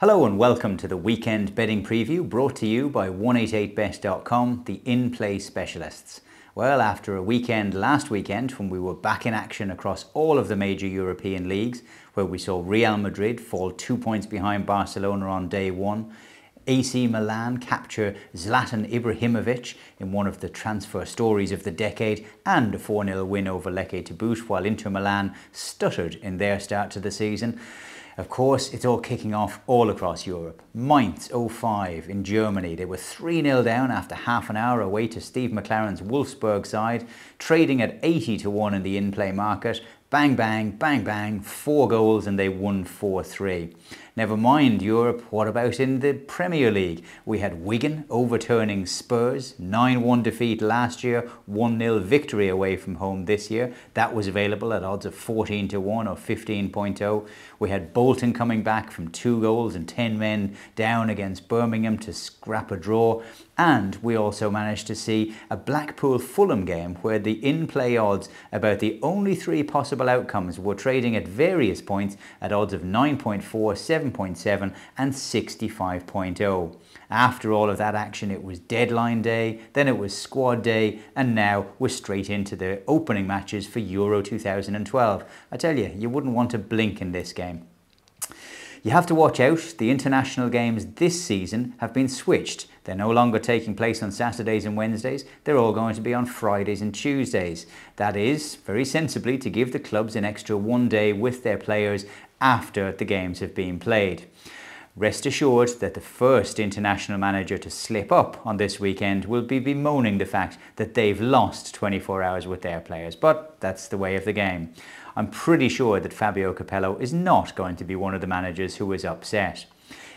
Hello and welcome to the weekend betting preview brought to you by 188bet.com, the in-play specialists. Well, after a weekend last weekend when we were back in action across all of the major European leagues, where we saw Real Madrid fall 2 points behind Barcelona on day one, AC Milan capture Zlatan Ibrahimovic in one of the transfer stories of the decade, and a 4-0 win over Lecce to boot, while Inter Milan stuttered in their start to the season. Of course, it's all kicking off all across Europe. Mainz 05 in Germany. They were 3-0 down after half an hour away to Steve McLaren's Wolfsburg side, trading at 80-1 in the in-play market. Bang, bang, bang, bang, 4 goals and they won 4-3. Never mind Europe, what about in the Premier League? We had Wigan overturning Spurs, 9-1 defeat last year, 1-0 victory away from home this year. That was available at odds of 14-1 or 15.0. We had Bolton coming back from 2 goals and 10 men down against Birmingham to scrap a draw. And we also managed to see a Blackpool-Fulham game where the in-play odds about the only 3 possible outcomes were trading at various points at odds of 9.4, 7.7 and 65.0. After all of that action, it was deadline day, then it was squad day, and now we're straight into the opening matches for Euro 2012. I tell you, you wouldn't want to blink in this game. You have to watch out. The international games this season have been switched. They're no longer taking place on Saturdays and Wednesdays. They're all going to be on Fridays and Tuesdays. That is, very sensibly, to give the clubs an extra 1 day with their players after the games have been played. Rest assured that the first international manager to slip up on this weekend will be bemoaning the fact that they've lost 24 hours with their players, but that's the way of the game. I'm pretty sure that Fabio Capello is not going to be one of the managers who is upset.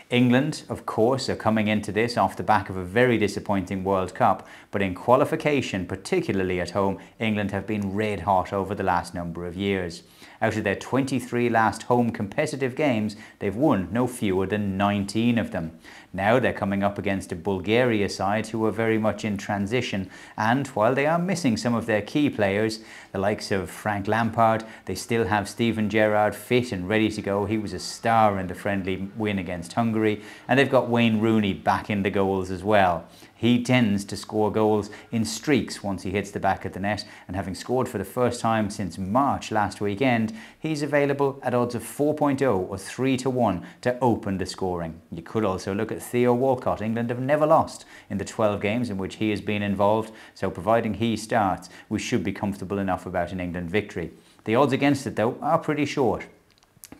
England, of course, are coming into this off the back of a very disappointing World Cup, but in qualification, particularly at home, England have been red hot over the last number of years. Out of their 23 last home competitive games, they've won no fewer than 19 of them. Now they're coming up against a Bulgaria side who are very much in transition, and while they are missing some of their key players, the likes of Frank Lampard, they still have Steven Gerrard fit and ready to go. He was a star in the friendly win against Hungary, and they've got Wayne Rooney back in the goals as well. He tends to score goals in streaks once he hits the back of the net, and having scored for the first time since March last weekend, he's available at odds of 4.0 or 3-1 to open the scoring. You could also look at Theo Walcott. England have never lost in the 12 games in which he has been involved, so providing he starts, we should be comfortable enough about an England victory. The odds against it, though, are pretty short.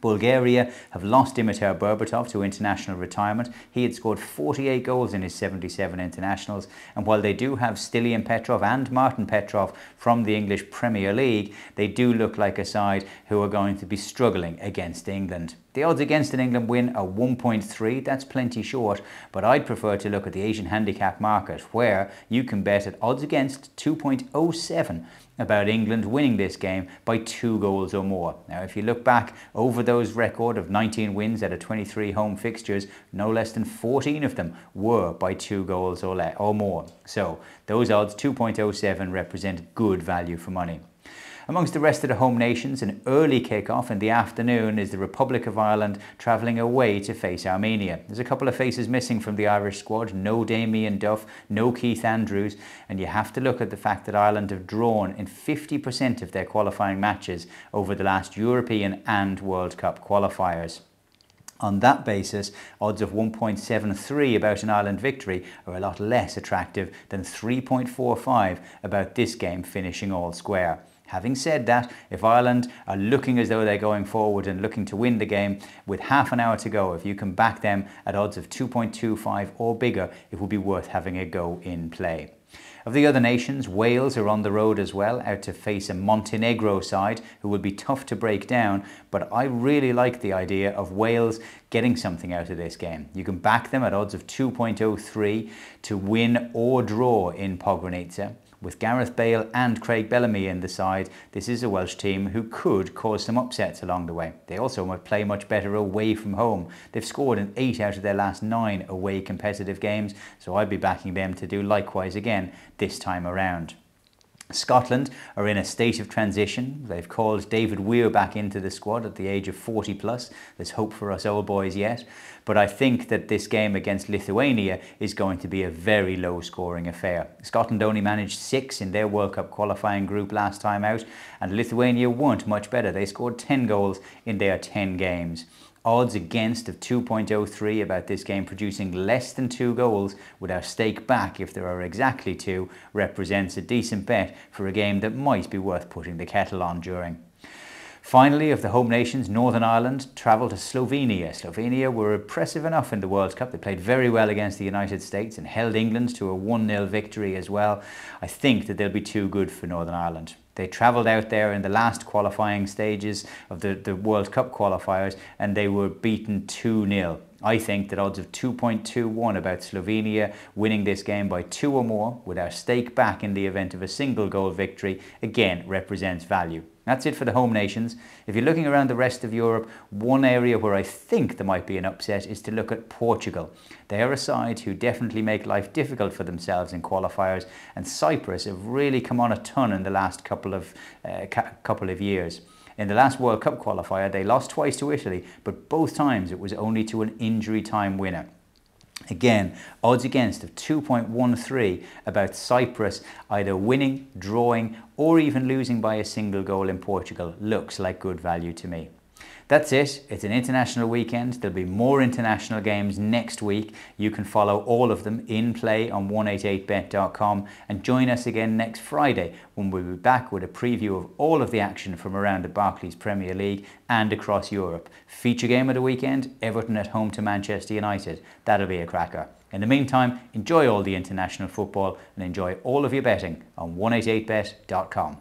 Bulgaria have lost Dimitar Berbatov to international retirement. He had scored 48 goals in his 77 internationals, and while they do have Stilian Petrov and Martin Petrov from the English Premier League, they do look like a side who are going to be struggling against England. The odds against an England win are 1.3, that's plenty short, but I'd prefer to look at the Asian handicap market, where you can bet at odds against 2.07 about England winning this game by 2 goals or more. Now, if you look back over those record of 19 wins out of 23 home fixtures, no less than 14 of them were by 2 goals or more. So those odds, 2.07, represent good value for money. Amongst the rest of the home nations, an early kick-off in the afternoon is the Republic of Ireland travelling away to face Armenia. There's a couple of faces missing from the Irish squad, no Damien Duff, no Keith Andrews, and you have to look at the fact that Ireland have drawn in 50% of their qualifying matches over the last European and World Cup qualifiers. On that basis, odds of 1.73 about an Ireland victory are a lot less attractive than 3.45 about this game finishing all square. Having said that, if Ireland are looking as though they're going forward and looking to win the game with half an hour to go, if you can back them at odds of 2.25 or bigger, it will be worth having a go in play. Of the other nations, Wales are on the road as well, out to face a Montenegro side who will be tough to break down, but I really like the idea of Wales getting something out of this game. You can back them at odds of 2.03 to win or draw in Podgorica. With Gareth Bale and Craig Bellamy in the side, this is a Welsh team who could cause some upsets along the way. They also play much better away from home. They've scored in 8 out of their last 9 away competitive games, so I'd be backing them to do likewise again this time around. Scotland are in a state of transition. They've called David Weir back into the squad at the age of 40 plus. There's hope for us old boys yet. But I think that this game against Lithuania is going to be a very low scoring affair. Scotland only managed 6 in their World Cup qualifying group last time out, and Lithuania weren't much better. They scored 10 goals in their 10 games. Odds against of 2.03 about this game producing less than 2 goals with our stake back if there are exactly 2 represents a decent bet for a game that might be worth putting the kettle on during. Finally, of the home nations, Northern Ireland travel to Slovenia. Slovenia were impressive enough in the World Cup. They played very well against the United States and held England to a 1-0 victory as well. I think that they'll be too good for Northern Ireland. They travelled out there in the last qualifying stages of the World Cup qualifiers and they were beaten 2-0. I think that odds of 2.21 about Slovenia winning this game by 2 or more with our stake back in the event of a single goal victory again represents value. That's it for the home nations. If you're looking around the rest of Europe, one area where I think there might be an upset is to look at Portugal. They are a side who definitely make life difficult for themselves in qualifiers, and Cyprus have really come on a ton in the last couple of years. In the last World Cup qualifier, they lost twice to Italy, but both times it was only to an injury time winner. Again, odds against of 2.13 about Cyprus either winning, drawing, or even losing by a single goal in Portugal looks like good value to me. That's it. It's an international weekend. There'll be more international games next week. You can follow all of them in play on 188bet.com and join us again next Friday when we'll be back with a preview of all of the action from around the Barclays Premier League and across Europe. Feature game of the weekend, Everton at home to Manchester United. That'll be a cracker. In the meantime, enjoy all the international football and enjoy all of your betting on 188bet.com.